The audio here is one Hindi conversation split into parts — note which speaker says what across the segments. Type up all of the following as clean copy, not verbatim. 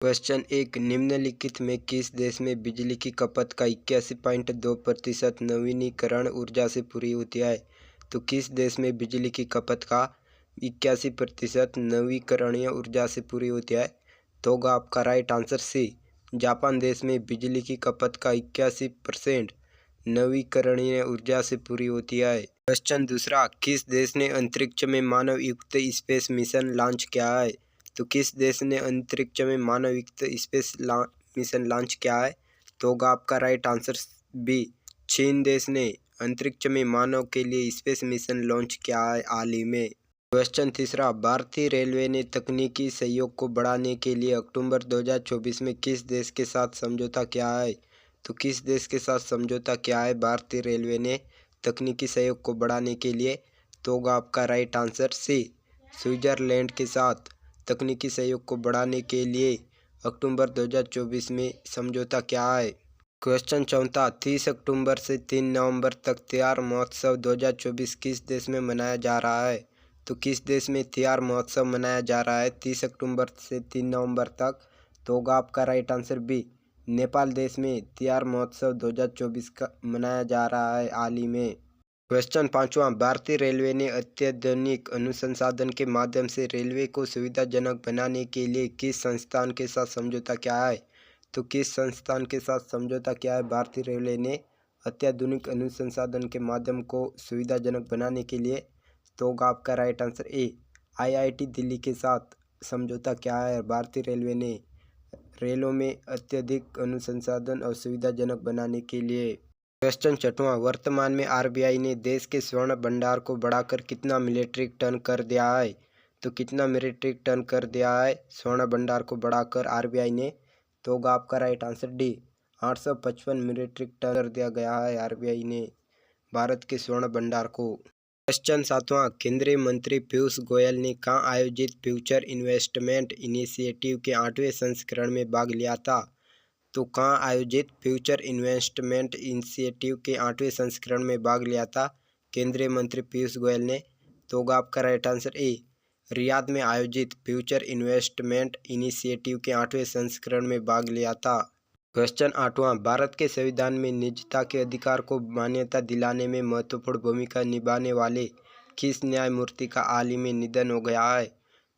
Speaker 1: क्वेश्चन एक, निम्नलिखित में किस देश में बिजली की खपत का 81.2% नवीनीकरण ऊर्जा से पूरी होती है? तो किस देश में बिजली की खपत का 81% नवीकरणीय ऊर्जा से पूरी होती है? तो होगा आपका राइट आंसर सी, जापान देश में बिजली की खपत का 81% नवीकरणीय ऊर्जा से पूरी होती है। क्वेश्चन दूसरा, किस देश ने अंतरिक्ष में मानव युक्त स्पेस मिशन लॉन्च किया है? तो किस देश ने अंतरिक्ष में मानव युक्त स्पेस मिशन लॉन्च किया है? तो होगा आपका राइट आंसर बी, चीन देश ने अंतरिक्ष में मानव के लिए स्पेस मिशन लॉन्च किया है हाल ही में। क्वेश्चन तीसरा, भारतीय रेलवे ने तकनीकी सहयोग को बढ़ाने के लिए अक्टूबर 2024 में किस देश के साथ समझौता किया है? तो किस देश के साथ समझौता किया है भारतीय रेलवे ने तकनीकी सहयोग को बढ़ाने के लिए? तो होगा आपका राइट आंसर सी, स्विट्जरलैंड के साथ तकनीकी सहयोग को बढ़ाने के लिए अक्टूबर 2024 में समझौता किया है। क्वेश्चन चौथा, 30 अक्टूबर से 3 नवंबर तक त्योहार महोत्सव 2024 किस देश में मनाया जा रहा है? तो किस देश में त्योहार महोत्सव मनाया जा रहा है 30 अक्टूबर से 3 नवंबर तक? तो होगा आपका राइट आंसर बी, नेपाल देश में त्योहार महोत्सव 2024 का मनाया जा रहा है हाल ही में। क्वेश्चन पांचवा, भारतीय रेलवे ने अत्याधुनिक अनुसंधान के माध्यम से रेलवे को सुविधाजनक बनाने के लिए किस संस्थान के साथ समझौता किया है? तो किस संस्थान के साथ समझौता किया है भारतीय रेलवे ने अत्याधुनिक अनुसंधान के माध्यम को सुविधाजनक बनाने के लिए? तो होगा आपका right answer A, IIT Delhi के साथ समझौता किया है भारतीय रेलवे ने रेलों में अत्यधिक अनुसंधान और सुविधाजनक बनाने के लिए। क्वेश्चन छठवां, वर्तमान में आरबीआई ने देश के स्वर्ण भंडार को बढ़ाकर कितना मीट्रिक टन कर दिया है? तो कितना मीट्रिक टन कर दिया है स्वर्ण भंडार को बढ़ाकर आरबीआई ने? तो होगा आपका right answer D, 855 metric ton कर दिया गया है आरबीआई ने भारत के स्वर्ण भंडार को। क्वेश्चन सातवां, केंद्रीय मंत्री पीयूष गोयल ने कहाँ आयोजित फ्यूचर इन्वेस्टमेंट इनिशिएटिव के 8वें संस्करण में भाग लिया था? तो कहाँ आयोजित फ्यूचर इन्वेस्टमेंट इनिशिएटिव के 8वें संस्करण में भाग लिया था केंद्रीय मंत्री पीयूष गोयल ने? तो होगा आपका राइट आंसर ए, रियाद में आयोजित फ्यूचर इन्वेस्टमेंट इनिशिएटिव के 8वें संस्करण में भाग लिया था। क्वेश्चन आठवां, भारत के संविधान में निजता के अधिकार को मान्यता दिलाने में महत्वपूर्ण भूमिका निभाने वाले किस न्यायमूर्ति का हाल ही में निधन हो गया है?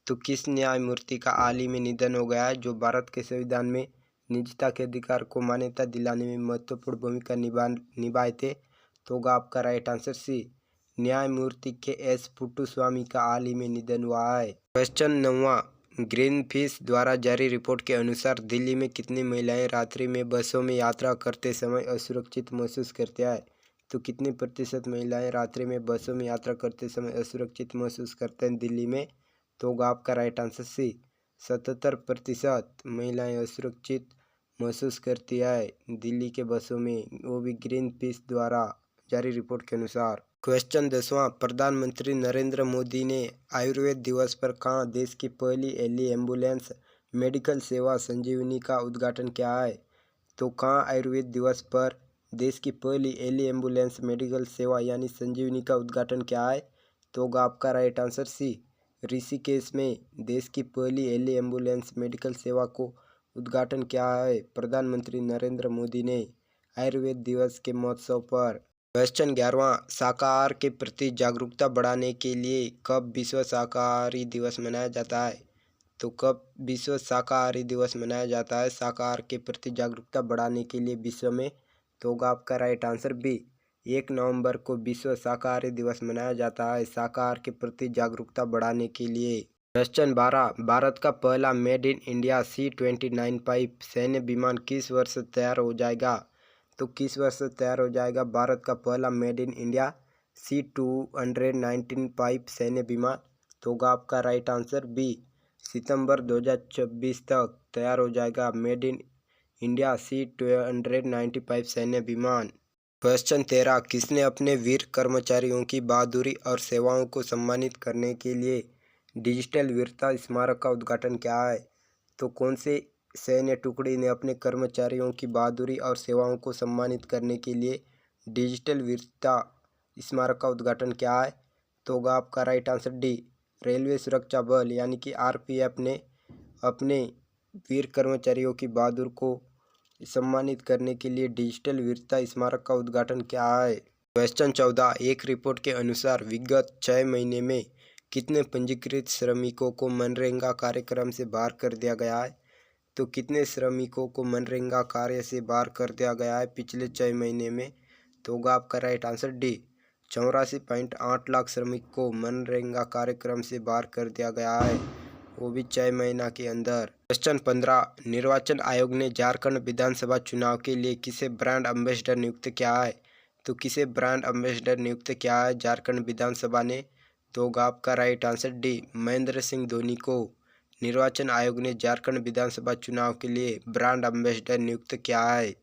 Speaker 1: तो किस न्यायमूर्ति का हाल ही में निधन हो गया है जो भारत के संविधान में निजता के अधिकार को मान्यता दिलाने में महत्वपूर्ण भूमिका निभाए थे? तो होगा आपका राइट आंसर सी, न्यायमूर्ति के एस पुट्टुस्वामी का हाल ही में निधन हुआ है। क्वेश्चन नौवां, ग्रीनपीस द्वारा जारी रिपोर्ट के अनुसार दिल्ली में कितनी महिलाएं रात्रि में बसों में यात्रा करते समय असुरक्षित महसूस करती हैं? तो कितनी प्रतिशत महिलाएं रात्रि में बसों में यात्रा करते समय असुरक्षित महसूस करते हैं दिल्ली में? तो होगा आपका राइट आंसर सी, 77% महिलाएं असुरक्षित महसूस करती है दिल्ली के बसों में, वो भी ग्रीनपीस द्वारा जारी रिपोर्ट के अनुसार। क्वेश्चन 10वां, प्रधानमंत्री नरेंद्र मोदी ने आयुर्वेद दिवस पर कहाँ देश की पहली एली एम्बुलेंस मेडिकल सेवा संजीवनी का उद्घाटन किया है? तो कहाँ आयुर्वेद दिवस पर देश की पहली एली एम्बुलेंस मेडिकल सेवा यानी संजीवनी का उद्घाटन किया है? तो होगा आपका राइट आंसर सी, ऋषिकेश में देश की पहली एली एम्बुलेंस मेडिकल सेवा को उद्घाटन किया है प्रधानमंत्री नरेंद्र मोदी ने आयुर्वेद दिवस के महोत्सव पर। क्वेश्चन 11वां, शाकाहार के प्रति जागरूकता बढ़ाने के लिए कब विश्व शाकाहारी दिवस मनाया जाता है? तो कब विश्व शाकाहारी दिवस मनाया जाता है शाकाहार के प्रति जागरूकता बढ़ाने के लिए विश्व में? तो होगा आपका राइट आंसर बी, 1 नवंबर को विश्व शाकाहारी दिवस मनाया जाता है शाकाहार के प्रति जागरूकता बढ़ाने के लिए। क्वेश्चन 12, भारत का पहला made in India C-29 pipe सैन्य विमान किस वर्ष तैयार हो जाएगा? तो किस वर्ष तैयार हो जाएगा भारत का पहला made in India C-219 pipe सैन्य विमान? तो होगा आपका राइट आंसर बी, सितंबर 2026 तक तैयार हो जाएगा made in India C-290 pipe सैन्य विमान। क्वेश्चन 13, किसने अपने वीर कर्मचारियों की बहादुरी और सेवाओं को सम्मानित करने के लिए डिजिटल वीरता स्मारक का उद्घाटन किया है? तो कौन से सैन्य टुकड़ी ने अपने कर्मचारियों की बहादुरी और सेवाओं को सम्मानित करने के लिए डिजिटल वीरता स्मारक का उद्घाटन किया है? तो होगा आपका राइट आंसर डी, रेलवे सुरक्षा बल यानी कि आरपीएफ ने अपने वीर कर्मचारियों की बहादुर को सम्मानित करने के लिए डिजिटल वीरता स्मारक का उद्घाटन किया है। क्वेश्चन 14, एक रिपोर्ट के अनुसार विगत 6 महीने में कितने पंजीकृत श्रमिकों को मनरेगा कार्यक्रम से बाहर कर दिया गया है? तो कितने श्रमिकों को मनरेगा कार्य से बाहर कर दिया गया है पिछले 6 महीने में? तो होगा आपका राइट आंसर डी, 84.8 लाख श्रमिक को मनरेगा कार्यक्रम से बाहर कर दिया गया है, वो भी 6 महीना के अंदर। क्वेश्चन 15, निर्वाचन आयोग ने झारखंड विधानसभा चुनाव के लिए किसे ब्रांड एम्बेसडर नियुक्त किया है? तो किसे ब्रांड एम्बेसडर नियुक्त किया है झारखंड विधानसभा ने? तो होगा आपका right answer D, Mahendra Singh Dhoni को निर्वाचन आयोग ने झारखंड विधानसभा चुनाव के लिए ब्रांड एम्बेसडर नियुक्त किया है।